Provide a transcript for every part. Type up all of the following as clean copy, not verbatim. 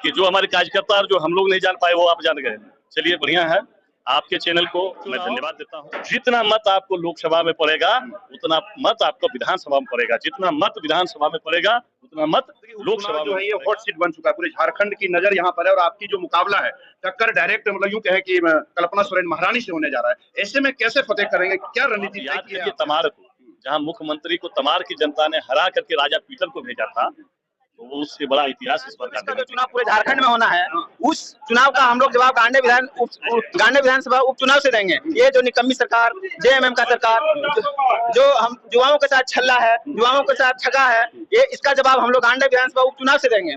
कि जो हमारे कार्यकर्ता जो हम लोग नहीं जान पाए वो आप जान गए। चलिए बढ़िया है, आपके चैनल को मैं धन्यवाद देता हूँ। जितना मत आपको लोकसभा में पड़ेगा उतना मत आपको विधानसभा में पड़ेगा, जितना मत विधानसभा में पड़ेगा उतना मत लोकसभा में। ये हॉट सीट बन चुका है, पूरे झारखंड की नजर यहाँ पर है और आपकी जो मुकाबला है टक्कर डायरेक्ट मतलब यूं कहे कि कल्पना सोरेन महारानी से होने जा रहा है। ऐसे में कैसे फतेह करेंगे, क्या रणनीति? याद कीजिए तमार को, जहाँ मुख्यमंत्री को तमार की जनता ने हरा करके राजा पीटर को भेजा था, तो उससे बड़ा इतिहास इस बार का चुनाव पूरे झारखंड में होना है। उस चुनाव का हम लोग जवाब गांडे विधानसभा उपचुनाव से देंगे। ये जो निकम्मी सरकार, जेएमएम का सरकार, जो हम युवाओं के साथ छल्ला है, युवाओं के साथ ठगा है, ये इसका जवाब हम लोग गांडे विधानसभा उपचुनाव से देंगे।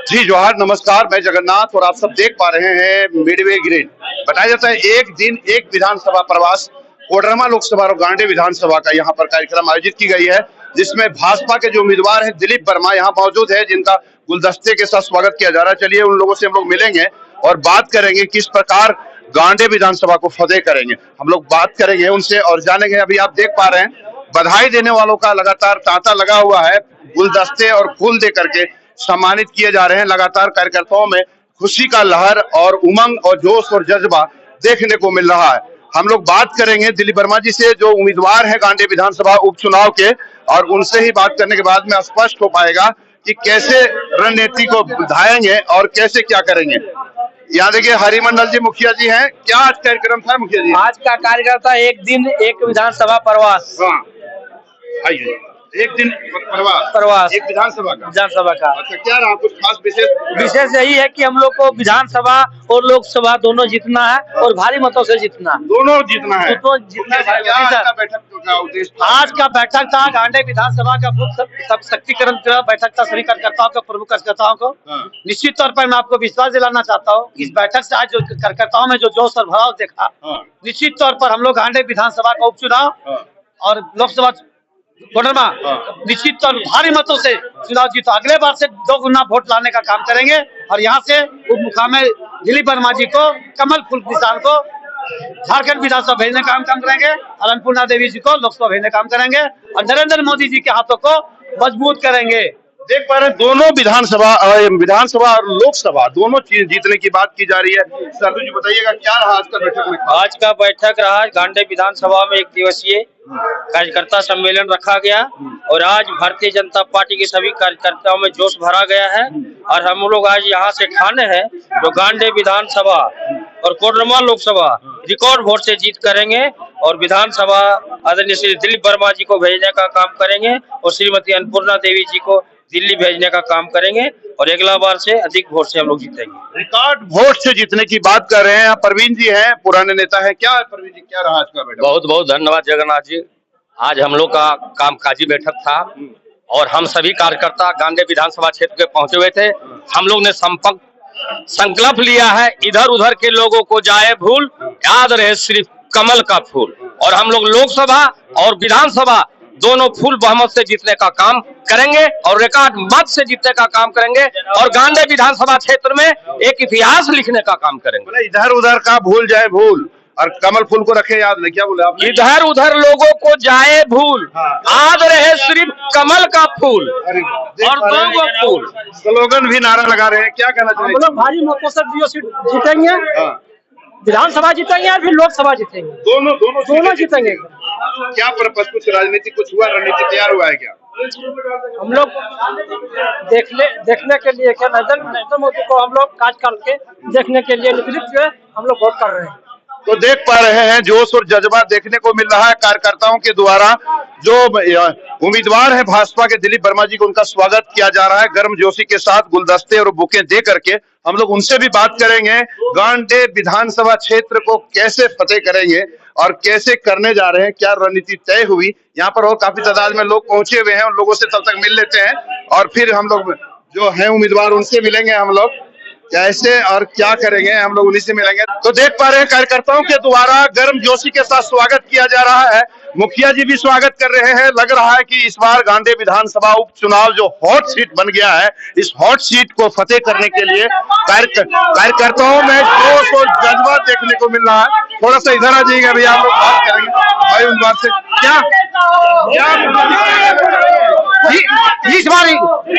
जी जोहार, नमस्कार, मैं जगन्नाथ और आप सब देख पा रहे हैं मिडवे ग्रिड। बताया जाता है एक दिन एक विधानसभा प्रवास कोडरमा लोकसभा और गांडे विधानसभा का यहाँ पर कार्यक्रम आयोजित की गई है, जिसमें भाजपा के जो उम्मीदवार हैं दिलीप वर्मा यहाँ मौजूद है, जिनका गुलदस्ते के साथ स्वागत किया जा रहा है। चलिए उन लोगों से हम लोग मिलेंगे और बात करेंगे किस प्रकार गांडे विधानसभा को फतेह करेंगे। हम लोग बात करेंगे उनसे और जानेंगे। अभी आप देख पा रहे हैं बधाई देने वालों का लगातार तांता लगा हुआ है, गुलदस्ते और फूल दे करके सम्मानित किए जा रहे हैं। लगातार कार्यकर्ताओं में खुशी का लहर और उमंग और जोश और जज्बा देखने को मिल रहा है। हम लोग बात करेंगे दिलीप वर्मा जी से, जो उम्मीदवार है गांडे विधानसभा उपचुनाव के, और उनसे ही बात करने के बाद में स्पष्ट हो पाएगा कि कैसे रणनीति को बढ़ाएंगे और कैसे क्या करेंगे। यहाँ देखिए हरिमंडल जी मुखिया जी हैं। क्या आज कार्यक्रम था मुखिया जी? आज का कार्यक्रम था एक दिन एक विधानसभा प्रवास। हाँ, आइए, एक दिन प्रवास एक विधानसभा का। अच्छा, क्या रहा कुछ खास विशेष यही है कि हम लोग को विधानसभा और लोकसभा दोनों जीतना है और भारी मतों से जीतना, दोनों जीतना है। आज का बैठक था गांडे विधानसभा का बूथ सशक्तिकरण बैठक था सभी कार्यकर्ताओं को, प्रमुख कार्यकर्ताओं को। निश्चित तौर पर मैं आपको विश्वास दिलाना चाहता हूँ, इस बैठक से आज जो कार्यकर्ताओं में जो जोश और भराव देखा, निश्चित तौर पर हम लोग गांडे विधानसभा का उपचुनाव और लोकसभा कोडरमा निश्चित तौर भारी मतों से चुनाव जीता। अगले बार से 2 गुना वोट लाने का काम करेंगे और यहाँ से उप मुख्यमंत्री दिलीप वर्मा जी को, कमल फूल किसान को झारखंड विधानसभा भेजने का काम करेंगे, अन्नपूर्णा देवी जी को लोकसभा भेजने का काम करेंगे और नरेंद्र मोदी जी के हाथों को मजबूत करेंगे। देख पा रहे हैं दोनों विधानसभा और लोकसभा दोनों चीज जीतने की बात की जा रही है। सरदू जी बताइएगा क्या रहा आज का बैठक में? आज का बैठक रहा गांडे विधानसभा में 1 दिवसीय कार्यकर्ता सम्मेलन रखा गया और आज भारतीय जनता पार्टी के सभी कार्यकर्ताओं में जोश भरा गया है और हम लोग आज यहाँ से ठाने हैं जो गांडे विधानसभा और कोडरमा लोकसभा रिकॉर्ड वोट से जीत करेंगे और विधानसभा आदरणीय श्री दिलीप वर्मा जी को भेजने का काम करेंगे और श्रीमती अन्नपूर्णा देवी जी को दिल्ली भेजने का काम करेंगे और अगला बार से अधिक वोट से हम लोग जीतेंगे। रिकॉर्ड वोट से जीतने की बात कर रहे हैं। प्रवीण जी हैं, पुराने नेता हैं। क्या प्रवीण जी क्या रहा आज का बैठक? बहुत बहुत धन्यवाद जगन्नाथ जी। आज हम लोग का कामकाजी बैठक था और हम सभी कार्यकर्ता गांडे विधानसभा क्षेत्र के पहुंचे हुए थे। हम लोग ने संकल्प लिया है इधर उधर के लोगों को जाए भूल, याद रहे सिर्फ कमल का फूल। और हम लोग लोकसभा और विधानसभा दोनों फुल बहुमत से जीतने का काम करेंगे और रिकॉर्ड मत से जीतने का काम करेंगे और गांडे विधानसभा क्षेत्र में एक इतिहास लिखने का काम करेंगे। इधर उधर का भूल जाए भूल और कमल फूल को रखे याद। नहीं क्या बोले आप? इधर उधर लोगों को जाए भूल, याद रहे सिर्फ कमल का फूल और 2 फूल। स्लोगन भी नारा लगा रहे हैं, क्या कहना चाहिए? हम लोग भारी मतों से जीतेंगे, विधानसभा जीतेंगे और फिर लोकसभा जीतेंगे, दोनों जीतेंगे। क्या पर्पस, कुछ राजनीतिक कुछ हुआ, रणनीति तैयार हुआ है क्या? हम लोग देखने के लिए क्या नरेंद्र मोदी को हम लोग कार्यकाल के देखने के लिए नेतृत्व हम लोग वोट कर रहे हैं। तो देख पा रहे हैं जोश और जज्बा देखने को मिल रहा है कार्यकर्ताओं के द्वारा। जो उम्मीदवार है भाजपा के दिलीप वर्मा जी को, उनका स्वागत किया जा रहा है गर्म जोशी के साथ, गुलदस्ते और बुके दे करके। हम लोग उनसे भी बात करेंगे गांडे विधानसभा क्षेत्र को कैसे फतेह करेंगे और कैसे करने जा रहे हैं, क्या रणनीति तय हुई। यहाँ पर और काफी तादाद में लोग पहुंचे हुए हैं, उन लोगों से तब तक मिल लेते हैं और फिर हम लोग जो है उम्मीदवार उनसे मिलेंगे। हम लोग कैसे और क्या करेंगे हम लोग उन्हीं से मिलेंगे। तो देख पा रहे हैं कार्यकर्ताओं के द्वारा गर्म जोशी के साथ स्वागत किया जा रहा है। मुखिया जी भी स्वागत कर रहे हैं। लग रहा है कि इस बार गांडे विधानसभा उपचुनाव जो हॉट सीट बन गया है, इस हॉट सीट को फतेह करने के लिए कार्यकर्ताओं में जोश और जज्बा देखने को मिल रहा है। थोड़ा सा इधर आ जाइएगा भैया, हम लोग बात करेंगे भाई उन बात से। क्या इस बार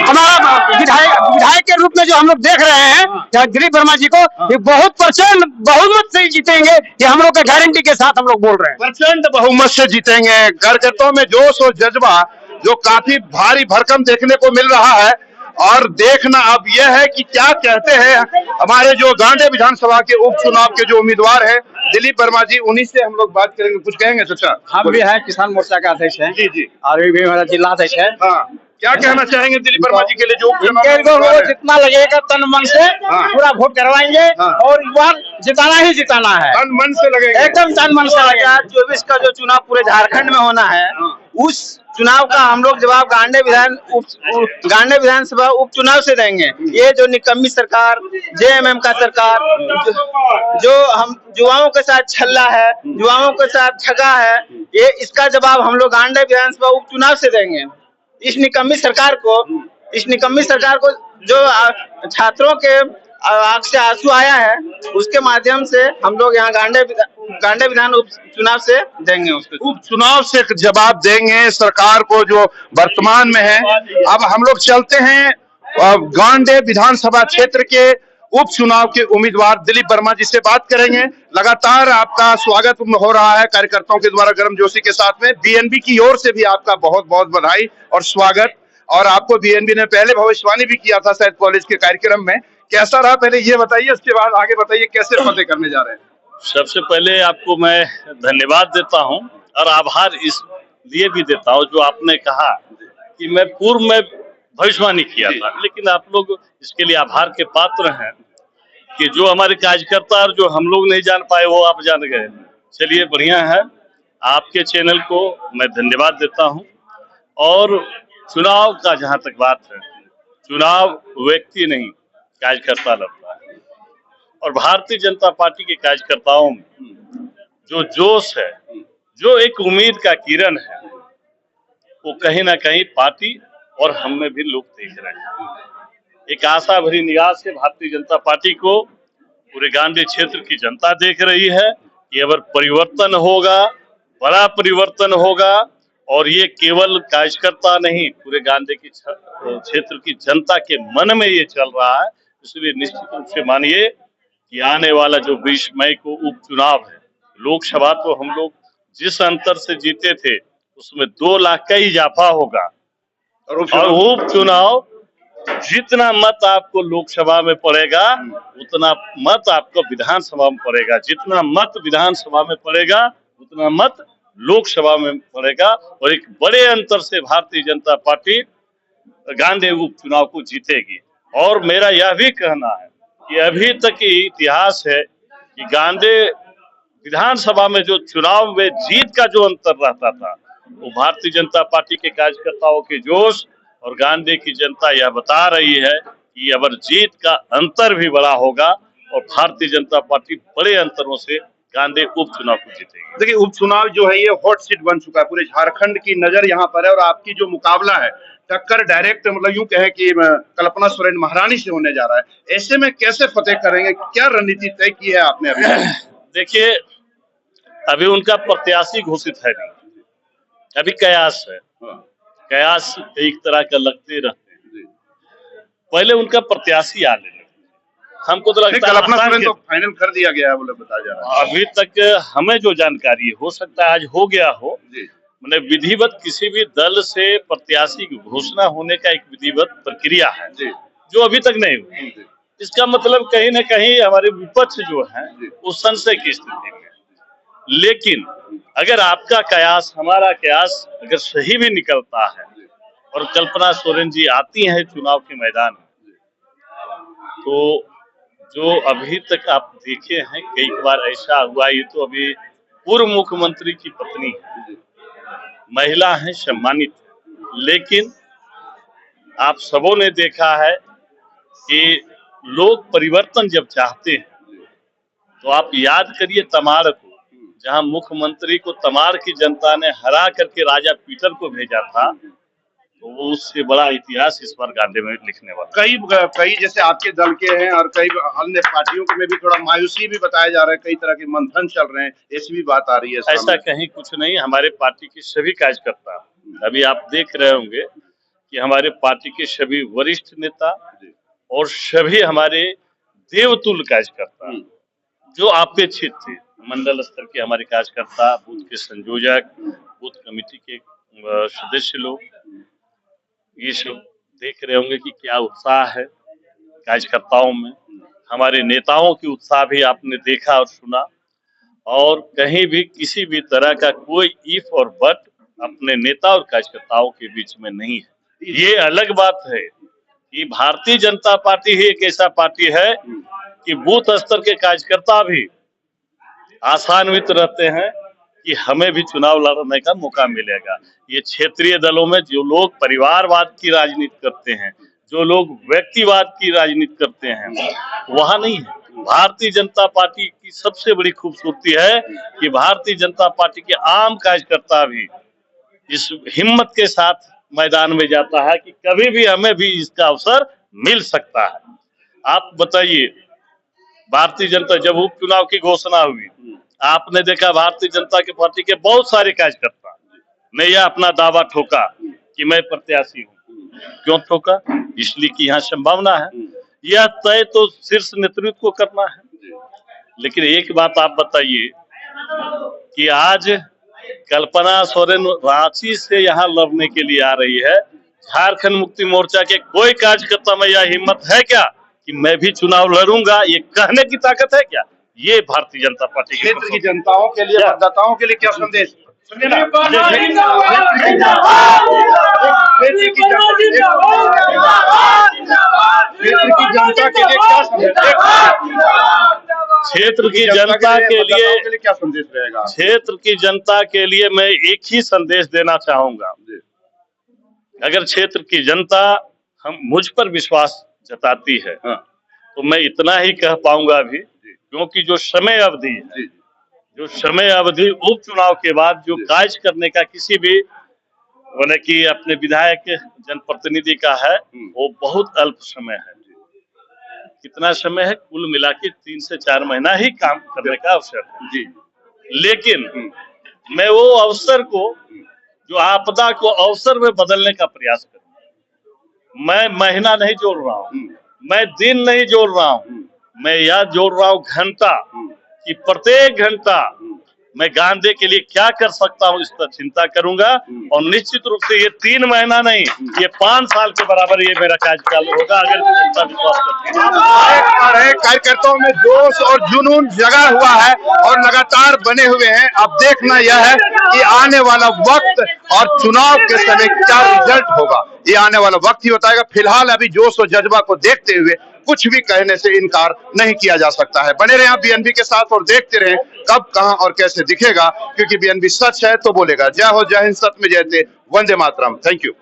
हमारा विधायक के रूप में जो हम लोग देख रहे हैं दिलीप वर्मा जी को, ये बहुत प्रचंड बहुमत से जीतेंगे, ये हम लोग का गारंटी के साथ हम लोग बोल रहे हैं। प्रचंड बहुमत से जीतेंगे। कार्यकर्ताओं में जोश और जज्बा जो काफी भारी भरकम देखने को मिल रहा है, और देखना अब यह है कि क्या कहते हैं हमारे जो गांडे विधानसभा के उपचुनाव के जो उम्मीदवार है दिलीप वर्मा जी, उन्हीं से हम लोग बात करेंगे। कुछ कहेंगे चाचा? हम भी है किसान मोर्चा का अध्यक्ष है जी जी, और भी हमारा जिला अध्यक्ष है। हाँ, क्या कहना चाहेंगे दिलीप वर्मा जी के लिए जो जितना लगेगा तन मन से पूरा वोट करवाएंगे और इस बार जिताना ही जिताना है, तन मन से लगेगा, एकदम तन मन से। 2024 का जो चुनाव पूरे झारखंड में होना है, उस चुनाव का हम लोग जवाब गांडे विधानसभा उपचुनाव से देंगे। ये जो निकम्मी सरकार, जेएमएम का सरकार, जो हम युवाओं के साथ छल्ला है, युवाओं के साथ ठगा है, ये इसका जवाब हम लोग गांडे विधानसभा उपचुनाव से देंगे। इस निकम्मी सरकार को जो छात्रों के आंख से आंसू आया है, उसके माध्यम से हम लोग यहाँ गांडे विधान उपचुनाव से देंगे, उसको उपचुनाव से जवाब देंगे सरकार को जो वर्तमान में है। अब हम लोग चलते हैं गांडे विधानसभा क्षेत्र के उपचुनाव के उम्मीदवार दिलीप वर्मा जी से बात करेंगे। लगातार आपका स्वागत हो रहा है कार्यकर्ताओं के द्वारा गर्मजोशी के साथ में। बीएनबी की ओर से भी आपका बहुत बहुत बधाई और स्वागत। और आपको बीएनबी ने पहले भविष्यवाणी भी किया था शायद कॉलेज के कार्यक्रम में, कैसा रहा पहले ये बताइए, उसके बाद आगे बताइए कैसे फतेह करने जा रहे हैं। सबसे पहले आपको मैं धन्यवाद देता हूं और आभार इसलिए भी देता हूं जो आपने कहा कि मैं पूर्व में भविष्यवाणी किया था, लेकिन आप लोग इसके लिए आभार के पात्र हैं कि जो हमारे कार्यकर्ता और जो हम लोग नहीं जान पाए वो आप जान गए। चलिए बढ़िया है, आपके चैनल को मैं धन्यवाद देता हूं। और चुनाव का जहां तक बात है, चुनाव व्यक्ति नहीं कार्यकर्ता लड़ता है, और भारतीय जनता पार्टी के कार्यकर्ताओं में जो जोश है, जो एक उम्मीद का किरण है, वो कहीं ना कहीं पार्टी और हम में भी लोग देख रहे हैं। एक आशा भरी निगाह से भारतीय जनता पार्टी को पूरे गांधी क्षेत्र की जनता देख रही है कि अगर परिवर्तन होगा, बड़ा परिवर्तन होगा, और ये केवल कार्यकर्ता नहीं पूरे गांधी की क्षेत्र की जनता के मन में ये चल रहा है। इसलिए निश्चित रूप से मानिए कि आने वाला जो 20 मई को उपचुनाव है, लोकसभा तो हम लोग जिस अंतर से जीते थे उसमें 2 लाख का इजाफा होगा, और उपचुनाव जितना मत आपको लोकसभा में पड़ेगा उतना मत आपको विधानसभा में पड़ेगा, जितना मत विधानसभा में पड़ेगा उतना मत लोकसभा में पड़ेगा, और एक बड़े अंतर से भारतीय जनता पार्टी गांधी उपचुनाव को जीतेगी। और मेरा यह भी कहना है कि अभी तक की इतिहास है कि गांधी विधानसभा में जो चुनाव में जीत का जो अंतर रहता था, वो भारतीय जनता पार्टी के कार्यकर्ताओं के जोश और गांधी की जनता यह बता रही है कि अगर जीत का अंतर भी बड़ा होगा और भारतीय जनता पार्टी बड़े अंतरों से गांधी उपचुनाव को जीतेगी। देखिए उपचुनाव जो है ये हॉट सीट बन चुका है, पूरे झारखंड की नजर यहाँ पर है, और आपकी जो मुकाबला है टक्कर डायरेक्ट मतलब यूं कहें कि कल्पना सोरेन महारानी से होने जा रहा है। ऐसे में कैसे फतेह करेंगे, क्या रणनीति तय की है आपने अभी? देखिए अभी उनका प्रत्याशी घोषित है नहीं, अभी कयास है। कयास एक तरह का लगते रहते हैं, पहले उनका प्रत्याशी आ लेने। हमको तो लगता है कल्पना सोरेन तो फाइनल कर दिया गया है बोले बताया जा रहा है। अभी तक हमें जो जानकारी हो सकता है आज हो गया हो, मैंने विधिवत किसी भी दल से प्रत्याशी की घोषणा होने का एक विधिवत प्रक्रिया है जो अभी तक नहीं हुई। इसका मतलब कहीं ना कहीं हमारे विपक्ष जो है वो संशय की स्थिति में। लेकिन अगर आपका कयास, हमारा कयास अगर सही भी निकलता है और कल्पना सोरेन जी आती हैं चुनाव के मैदान में, तो जो अभी तक आप देखे हैं कई बार ऐसा हुआ, ये तो अभी पूर्व मुख्यमंत्री की पत्नी है, महिला है, सम्मानित, लेकिन आप सबों ने देखा है कि लोग परिवर्तन जब चाहते हैं तो आप याद करिए तमाड़ को, जहां मुख्यमंत्री को तमाड़ की जनता ने हरा करके राजा पीटर को भेजा था, तो वो उससे बड़ा इतिहास इस बार गांधी में लिखने वाला। कई जैसे आपके दल के हैं और कई अन्य पार्टियों के में भी थोड़ा मायूसी भी बताया जा रहा है, कई तरह के मंथन चल रहे हैं, ऐसी भी बात आ रही है। ऐसा कहीं कुछ नहीं, हमारे पार्टी के सभी कार्यकर्ता, अभी आप देख रहे होंगे कि हमारे पार्टी के सभी वरिष्ठ नेता और सभी हमारे देवतुल्य कार्यकर्ता जो अपेक्षित थे, मंडल स्तर के हमारे कार्यकर्ता, बूथ के संयोजक, बूथ कमेटी के सदस्य लोग, ये सब देख रहे होंगे कि क्या उत्साह है कार्यकर्ताओं में। हमारे नेताओं की उत्साह भी आपने देखा और सुना, और कहीं भी किसी भी तरह का कोई इफ और बट अपने नेता और कार्यकर्ताओं के बीच में नहीं है। ये अलग बात है कि भारतीय जनता पार्टी ही एक ऐसा पार्टी है कि बूथ स्तर के कार्यकर्ता भी आशान्वित रहते हैं कि हमें भी चुनाव लड़ने का मौका मिलेगा। ये क्षेत्रीय दलों में जो लोग परिवारवाद की राजनीति करते हैं, जो लोग व्यक्तिवाद की राजनीति करते हैं, वहां नहीं है। भारतीय जनता पार्टी की सबसे बड़ी खूबसूरती है कि भारतीय जनता पार्टी के आम कार्यकर्ता भी इस हिम्मत के साथ मैदान में जाता है कि कभी भी हमें भी इसका अवसर मिल सकता है। आप बताइए, भारतीय जनता जब उपचुनाव की घोषणा हुई, आपने देखा भारतीय जनता के पार्टी के बहुत सारे कार्यकर्ता ने यह अपना दावा ठोका कि मैं प्रत्याशी हूँ। क्यों ठोका? इसलिए कि यहाँ संभावना है। यह तय तो शीर्ष नेतृत्व को करना है। लेकिन एक बात आप बताइए कि आज कल्पना सोरेन रांची से यहाँ लड़ने के लिए आ रही है, झारखंड मुक्ति मोर्चा के कोई कार्यकर्ता में यह हिम्मत है क्या कि मैं भी चुनाव लड़ूंगा? ये कहने की ताकत है क्या? ये भारतीय जनता पार्टी क्षेत्र की जनताओं के लिए, मतदाताओं के लिए क्या संदेश? क्षेत्र की जनता के लिए क्या संदेश रहेगा? क्षेत्र की जनता के लिए मैं एक ही संदेश देना चाहूंगा। अगर क्षेत्र की जनता हम मुझ पर विश्वास जताती है तो मैं इतना ही कह पाऊंगा अभी, क्योंकि जो समय अवधि उपचुनाव के बाद जो कार्य करने का किसी भी बोले कि अपने विधायक जनप्रतिनिधि का है, वो बहुत अल्प समय है। कितना समय है? कुल मिला के 3 से 4 महीना ही काम करने का अवसर है जी। लेकिन मैं वो अवसर को, जो आपदा को अवसर में बदलने का प्रयास करूँ। मैं महीना नहीं जोड़ रहा हूँ, मैं दिन नहीं जोड़ रहा हूँ, मैं यह जोड़ रहा हूँ घंटा, कि प्रत्येक घंटा मैं गांधी के लिए क्या कर सकता हूँ, इस पर चिंता करूंगा। और निश्चित रूप से ये 3 महीना नहीं, ये 5 साल के बराबर ये मेरा कार्यकाल होगा, अगर जनता विश्वास करती है। कार्यकर्ताओं में जोश और जुनून जगा हुआ है और लगातार बने हुए हैं। अब देखना यह है कि आने वाला वक्त और चुनाव के समय क्या रिजल्ट होगा, ये आने वाला वक्त ही बताएगा। फिलहाल अभी जोश और जज्बा को देखते हुए कुछ भी कहने से इनकार नहीं किया जा सकता है। बने रहे आप बीएनबी के साथ और देखते रहें कब, कहां और कैसे दिखेगा, क्योंकि बीएनबी सच है तो बोलेगा। जय हो, जय हिंद, सत्य में जयते, वंदे मातरम। Thank you.